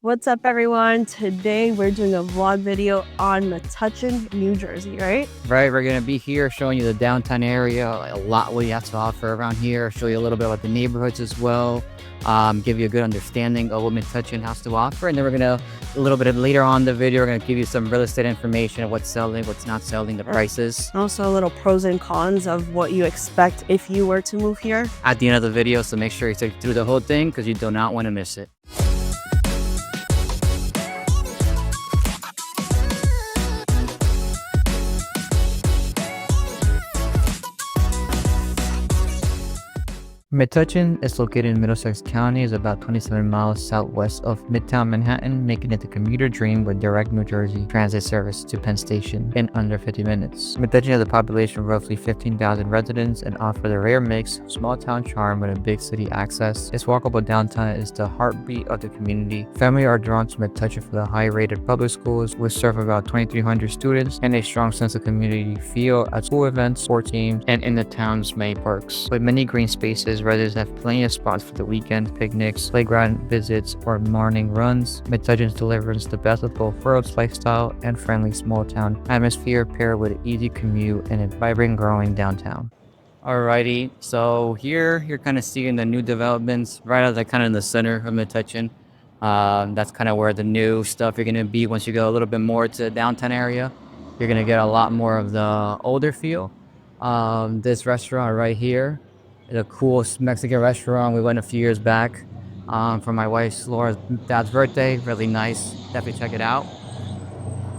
What's up, everyone? Today we're doing a vlog video on Metuchen, New Jersey, right? Right, we're gonna be here showing you the downtown area, like a lot what you have to offer around here, show you a little bit about the neighborhoods as well, give you a good understanding of what Metuchen has to offer, and then we're gonna, a little bit later on in the video, we're gonna give you some real estate information of what's selling, what's not selling, the prices. Also, a little pros and cons of what you expect if you were to move here. At the end of the video, so make sure you stick through the whole thing because you do not want to miss it. Metuchen is located in Middlesex County, is about 27 miles southwest of Midtown Manhattan, making it the commuter dream with direct New Jersey transit service to Penn Station in under 50 minutes. Metuchen has a population of roughly 15,000 residents and offers a rare mix of small town charm with a big city access. Its walkable downtown is the heartbeat of the community. Families are drawn to Metuchen for the high-rated public schools, which serve about 2,300 students, and a strong sense of community feel at school events, sport teams, and in the town's main parks. With many green spaces, residents have plenty of spots for the weekend, picnics, playground visits, or morning runs. Metuchen delivers the best of both worlds, lifestyle and friendly small town atmosphere paired with an easy commute and a vibrant growing downtown. Alrighty, so here you're kind of seeing the new developments right at the kind of in the center of Metuchen. That's kind of where the new stuff you're gonna be once you go a little bit more to the downtown area. You're gonna get a lot more of the older feel. This restaurant right here, a cool Mexican restaurant. We went a few years back for my wife's Laura's dad's birthday. Really nice. Definitely check it out.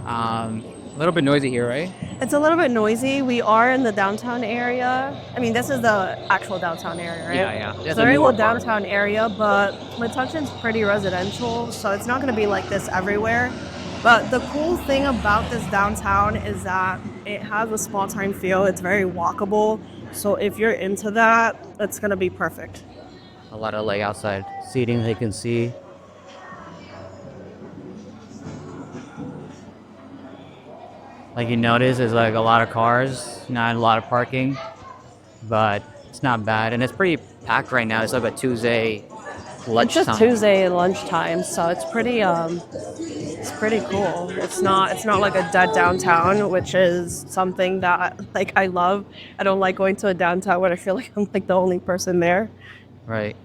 A little bit noisy here, right? It's a little bit noisy. We are in the downtown area. I mean, this is the actual downtown area, right? Yeah. So we're in the downtown area, but Metuchen's pretty residential, so it's not going to be like this everywhere. But the cool thing about this downtown is that it has a small town feel. It's very walkable. So if you're into that, it's going to be perfect. A lot of like outside seating they can see. Like you notice, there's like a lot of cars, not a lot of parking, but it's not bad. And it's pretty packed right now. It's like a Tuesday lunchtime. It's just Tuesday lunchtime, so it's pretty cool. It's not like a dead downtown, which is something that like I love. I don't like going to a downtown where I feel like I'm like the only person there. Right.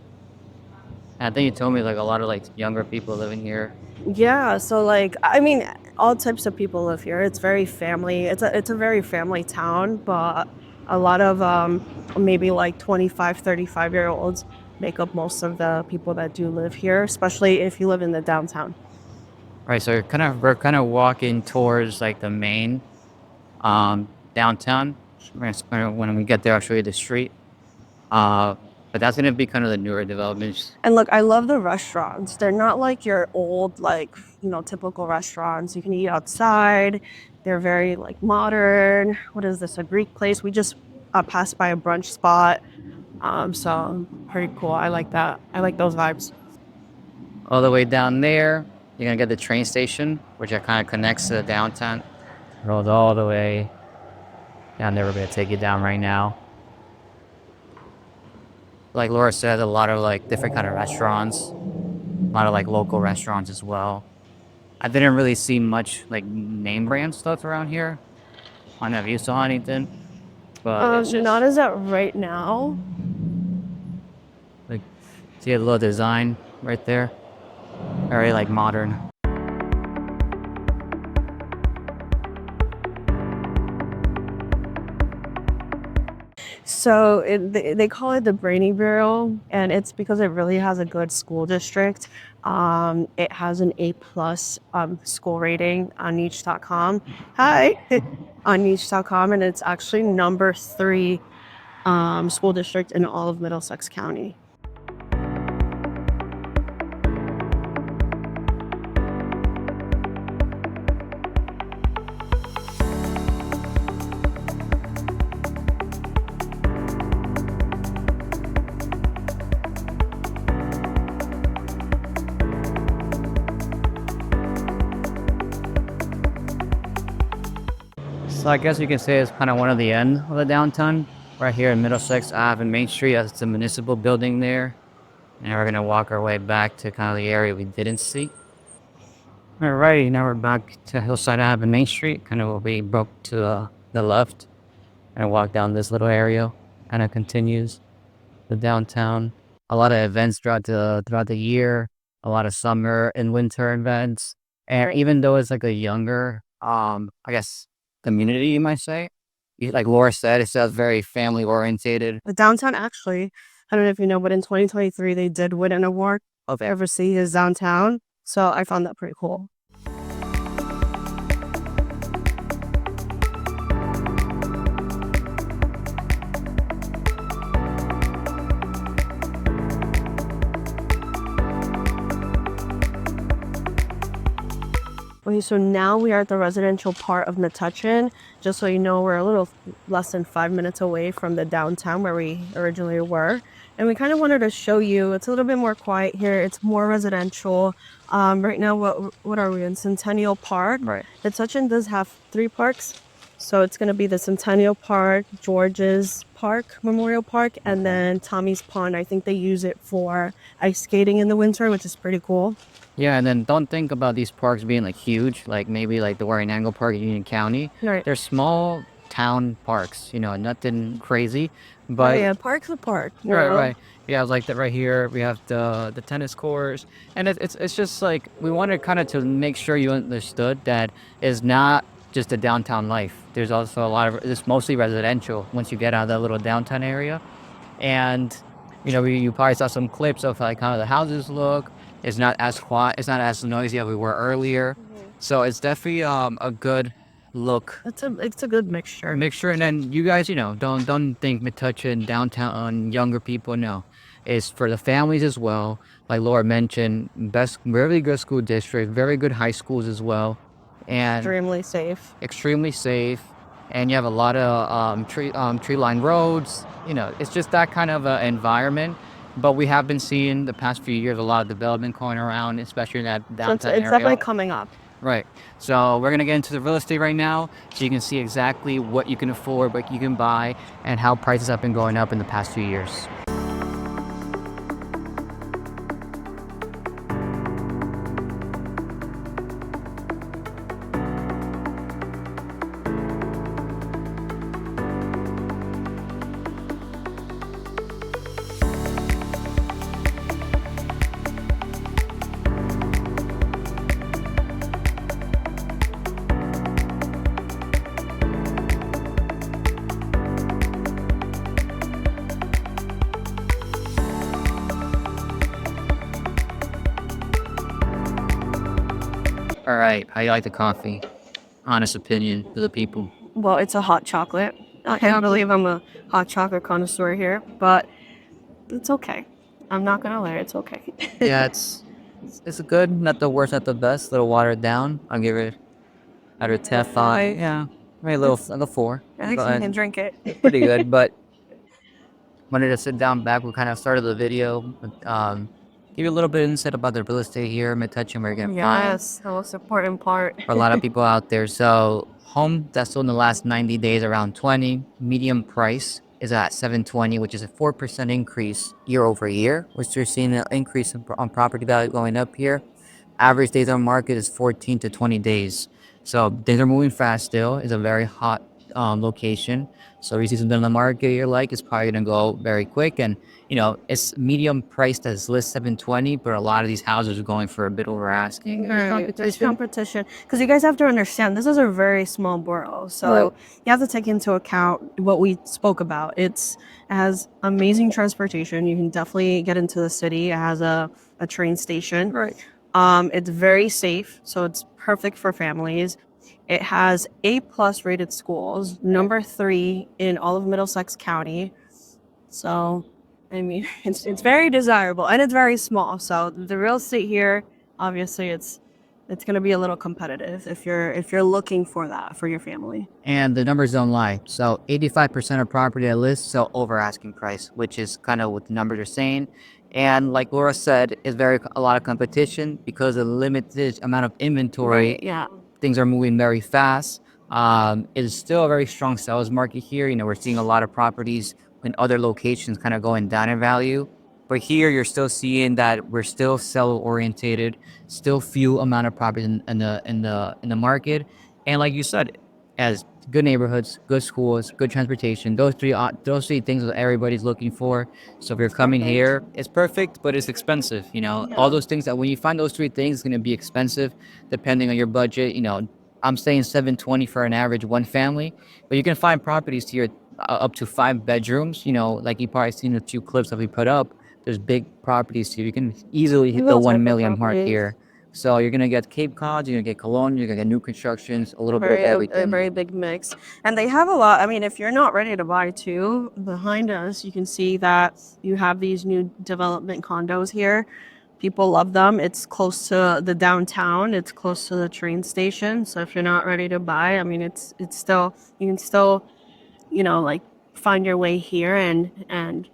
And I think you told me like a lot of like younger people living here. Yeah, so like I mean, all types of people live here. It's very family. It's a very family town, but a lot of maybe like 25, 35-year-olds make up most of the people that do live here, especially if you live in the downtown. Right, so we're kind of walking towards like the main downtown. When we get there, I'll show you the street. But that's gonna be kind of the newer developments. And look, I love the restaurants. They're not like your old, like, typical restaurants. You can eat outside. They're very like modern. What is this? A Greek place? We just passed by a brunch spot. So pretty cool. I like that. I like those vibes. All the way down there, you're gonna get the train station, which kind of connects to the downtown. Rolls all the way down there. We're gonna take you down right now. Like Laura said, a lot of like different kind of restaurants, a lot of like local restaurants as well. I didn't really see much like name brand stuff around here. I don't know if you saw anything, but it's just, Not as of right now. like, see a little design right there, very like modern. So they call it the Brainy Borough, and it's because it really has a good school district. It has an A+ school rating on niche.com. Hi, on niche.com, and it's actually number 3 school district in all of Middlesex County. So I guess you can say it's kind of one of the end of the downtown, right here in Middlesex Ave and Main Street. That's the municipal building there. And we're gonna walk our way back to kind of the area we didn't see. Alrighty, now we're back to Hillside Ave and Main Street. Kind of we broke to the left and walk down this little area. Kind of continues the downtown. A lot of events throughout the year. A lot of summer and winter events. And even though it's like a younger, I guess community, you might say. Like Laura said, it's just very family orientated. The downtown actually, I don't know if you know, but in 2023 they did win an award of Overseas Downtown. So I found that pretty cool. Okay, so now we are at the residential part of Metuchen. Just so you know, we're a little less than 5 minutes away from the downtown where we originally were. And we kind of wanted to show you, it's a little bit more quiet here. It's more residential. Right now, what are we in? Centennial Park. Right. Metuchen does have 3 parks. So it's going to be the Centennial Park, George's Park, Memorial Park, and then Tommy's Pond. I think they use it for ice skating in the winter, which is pretty cool. Yeah, and then don't think about these parks being like huge, like maybe like the Warren Angle Park in Union County. Right. They're small town parks, nothing crazy. Oh, But yeah, park's a park. right, right. Yeah, like that right here. We have the tennis courts, and it's just like we wanted kind of to make sure you understood that it's not just the downtown life. There's also a lot of it's mostly residential once you get out of that little downtown area, and you probably saw some clips of like how the houses look. It's not as quiet. It's not as noisy as we were earlier. So it's definitely a good look It's a good mixture. mixture. And then you guys, don't think Metuchen downtown younger people. No, it's for the families as well. Like Laura mentioned, best, really good school district, very good high schools as well, and Extremely safe. extremely safe. And you have a lot of tree lined roads. It's just that kind of environment. But we have been seeing the past few years a lot of development going around, especially in that So it's downtown area. definitely coming up. Right. So we're going to get into the real estate right now so you can see exactly what you can afford, what you can buy, and how prices have been going up in the past few years. All right. How you like the coffee? Honest opinion to the people. Well, it's a hot chocolate. I can't believe I'm a hot chocolate connoisseur here, but it's okay. I'm not gonna lie, it's okay. Yeah, it's a good, not the worst, not the best. A little watered down. I'll give it out of 10. 5. Yeah, maybe a little, like a 4. At least you can drink it. Pretty good, but wanted to sit down back. We kind of started the video, give you a little bit of insight about the real estate here, Metuchen, where you're gonna find Yes, the most important part. for a lot of people out there. So home that's sold in the last 90 days around 20. Medium price is at 720, which is a 4% increase year over year, which we're seeing an increase on property value going up here. Average days on market is 14 to 20 days. So things are moving fast still. It's a very hot location. So if you see something on the market you're like, it's probably going to go very quick. And, it's medium priced as list 720, but a lot of these houses are going for a bit over asking. There's competition. Because you guys have to understand, this is a very small borough. So Right. you have to take into account what we spoke about. It has amazing transportation. You can definitely get into the city. It has a train station. Right. It's very safe, so it's perfect for families. It has A+ rated schools, number 3 in all of Middlesex County. So, I mean, it's very desirable and it's very small. So the real estate here, obviously, it's going to be a little competitive if you're looking for that for your family. And the numbers don't lie. So 85% of property I list sell over asking price, which is kind of what the numbers are saying. And like Laura said, it's a lot of competition because of the limited amount of inventory. Yeah. Things are moving very fast. It is still a very strong sales market here. We're seeing a lot of properties in other locations kind of going down in value. But here you're still seeing that we're still seller orientated, still few amount of properties in the market, and like you said, as good neighborhoods, good schools, good transportation, those three things that everybody's looking for. So if you're coming Perfect. here, it's perfect, but it's expensive. All Yeah. those things that when you find those three things, it's gonna be expensive, depending on your budget. I'm saying 720 for an average one family, but you can find properties here up to 5 bedrooms. Like you probably seen a few clips that we put up. There's big properties here. You can easily hit the What one type of million mark properties? here. So you're gonna get Cape Cod, you're gonna get Cologne, you're gonna get new constructions, a little bit of A everything. very big mix. And they have a lot. I mean, if you're not ready to buy too, behind us, you can see that you have these new development condos here. People love them. It's close to the downtown. It's close to the train station. So if you're not ready to buy, I mean, it's still you can still like find your way here and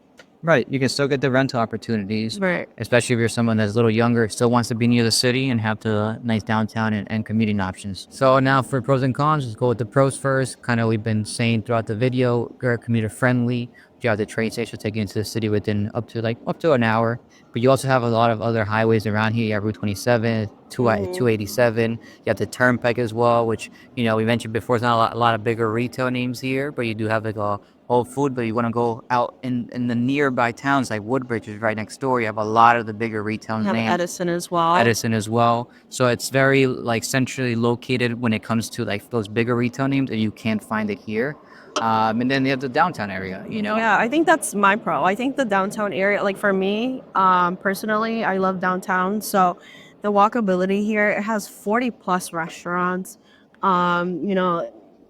Right. You can still get the rental opportunities, right. especially if you're someone that's a little younger, still wants to be near the city and have the nice downtown and commuting options. So now for pros and cons, let's go with the pros first. Kind of we've been saying throughout the video, very commuter friendly. You have the train station taking you into the city within up to an hour. But you also have a lot of other highways around here. You have Route 27, 287. You have the Turnpike as well, which we mentioned before. It's not a lot of bigger retail names here, but you do have like a Whole Food, but you want to go out in the nearby towns like Woodbridge is right next door. You have a lot of the bigger retail You have names, Edison as well. Edison as well. So it's very like centrally located when it comes to like those bigger retail names, and you can't find it here. And then you have the downtown area. Yeah, I think that's my pro. I think the downtown area, like for me, personally, I love downtown. So the walkability here, it has 40 plus restaurants.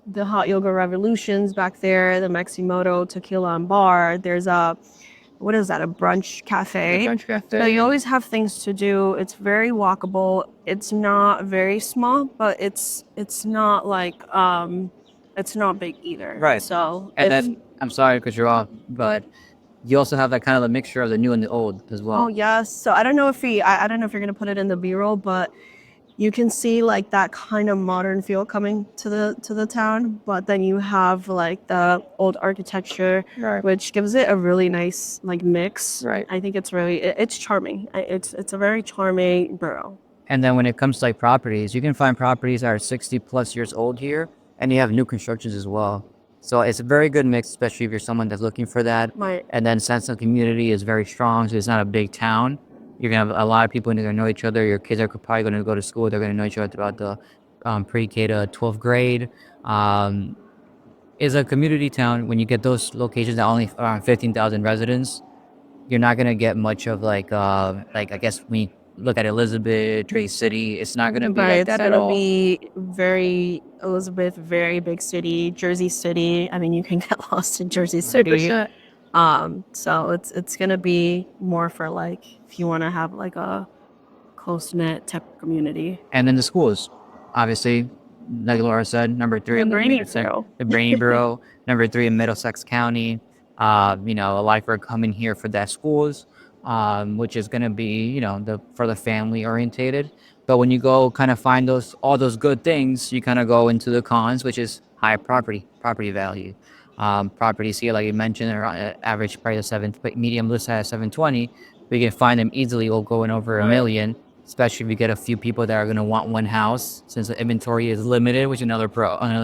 The Hot Yoga Revolutions back there, the Maximoto Tequila and Bar. There's what is that, a brunch cafe? Brunch cafe. So you always have things to do. It's very walkable. It's not very small, but it's not like it's not big either. Right. So And then I'm sorry because you're off, but you also have that kind of a mixture of the new and the old as well. oh yes. So I don't know if I don't know if you're gonna put it in the B-roll, but you can see like that kind of modern feel coming to the town. But then you have like the old architecture, Right. which gives it a really nice like mix. Right. I think it's charming. It's a very charming borough. And then when it comes to like properties, you can find properties that are 60 plus years old here, and you have new constructions as well. So it's a very good mix, especially if you're someone that's looking for that. Right. And then sense of community is very strong, so it's not a big town. You're gonna have a lot of people who are gonna know each other. Your kids are probably gonna go to school. They're gonna know each other throughout the pre-K to 12th grade. Is a community town. When you get those locations that only around 15,000 residents, you're not gonna get much of like I guess when you look at Elizabeth, Tree City, it's not gonna be like It's that at gonna all. be very Elizabeth, very big city, Jersey City. I mean, you can get lost in Jersey City. 100%. So it's gonna be more for like if you want to have like a close knit type of community. And then the schools, obviously, like Laura said, number three The in Brainy Middlesex, Borough. the Brainy Borough, number three in Middlesex County. A lot are coming here for their schools, which is gonna be for the family orientated. But when you go kind of find all those good things, you kind of go into the cons, which is high property value. Properties here, like you mentioned, are average price of medium list at 720. But you can find them easily, all going over a million, especially if you get a few people that are going to want one house, since the inventory is limited, which is another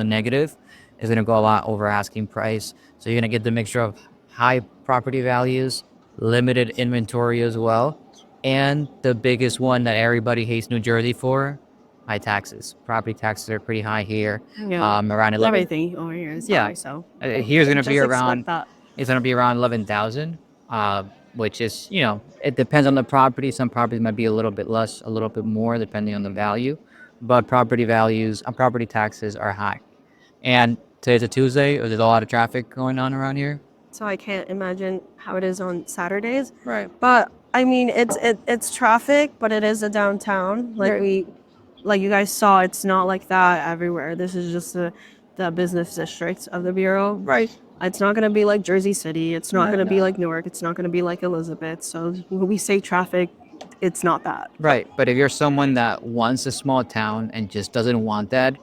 negative, is going to go a lot over asking price. So you're going to get the mixture of high property values, limited inventory as well, and the biggest one that everybody hates New Jersey for, high taxes. Property taxes are pretty high here. Yeah. Around 11. Everything over here is Yeah. high, so Here's going to be just expect around. that. It's going to be around 11,000, which is it depends on the property. Some properties might be a little bit less, a little bit more, depending on the value. But property values and property taxes are high. And today's a Tuesday. There's a lot of traffic going on around here. So I can't imagine how it is on Saturdays. Right. But I mean, it's traffic, but it is a downtown. Like you guys saw, it's not like that everywhere. This is just the business district of the Bureau. Right. It's not going to be like Jersey City. It's not going to be like Newark. It's not going to be like Elizabeth. So when we say traffic, it's not that. Right. But if you're someone that wants a small town and just doesn't want that,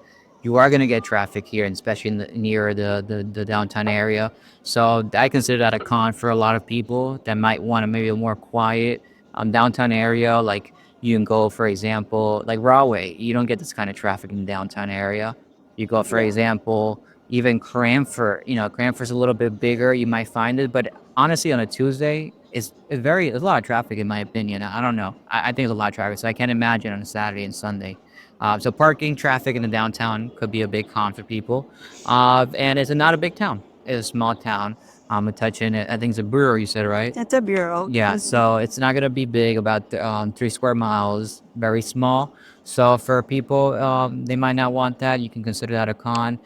you are going to get traffic here, and especially near the downtown area. So I consider that a con for a lot of people that might want maybe a more quiet downtown area. Like you can go, for example, like Rahway. You don't get this kind of traffic in the downtown area. You go, for example, even Cranford. Cranford's a little bit bigger. You might find it, but honestly, on a Tuesday, there's a lot of traffic in my opinion. I don't know. I think there's a lot of traffic, so I can't imagine on a Saturday and Sunday. So parking traffic in the downtown could be a big con for people. And it's not a big town. It's a small town. Metuchen, I think it's a brewery, you said, right? It's a bureau. Yeah, so it's not gonna be big, about 3 square miles, very small. So for people, they might not want that. You can consider that a con.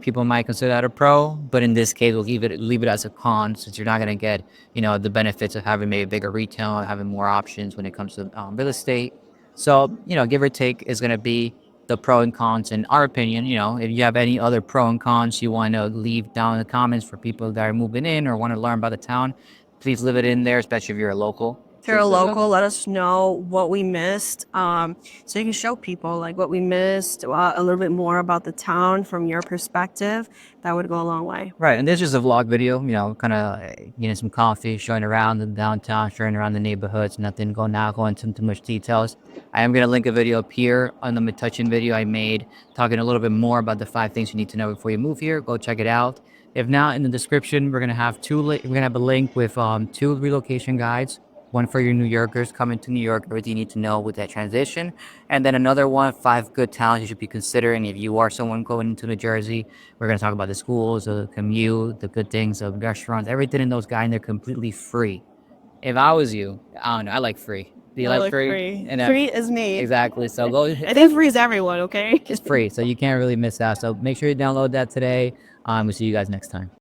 People might consider that a pro, but in this case, we'll leave it as a con, since you're not gonna get the benefits of having maybe bigger retail, having more options when it comes to real estate. So give or take is gonna be the pro and cons in our opinion. If you have any other pro and cons you want to leave down in the comments for people that are moving in or want to learn about the town, please leave it in there, especially if you're a local. If you're a local, let us know what we missed, so you can show people like what we missed, a little bit more about the town from your perspective. That would go a long way. Right, and this is just a vlog video, kind of getting some coffee, showing around the downtown, showing around the neighborhoods, nothing going into too much details. I am going to link a video up here on the Metuchen video I made, talking a little bit more about the 5 things you need to know before you move here. Go check it out. If not, in the description, we're going to have we're going to have a link with 2 relocation guides. One for your New Yorkers coming to New York, everything you need to know with that transition. And then another one, 5 good towns you should be considering if you are someone going into New Jersey. We're going to talk about the schools, the commute, the good things, the restaurants, everything in those guides. They're completely free. If I was you, I don't know, I like free. Do you like free? And Free is me. exactly. So go. I think free is everyone, okay? It's free, so you can't really miss out. So make sure you download that today. We'll see you guys next time.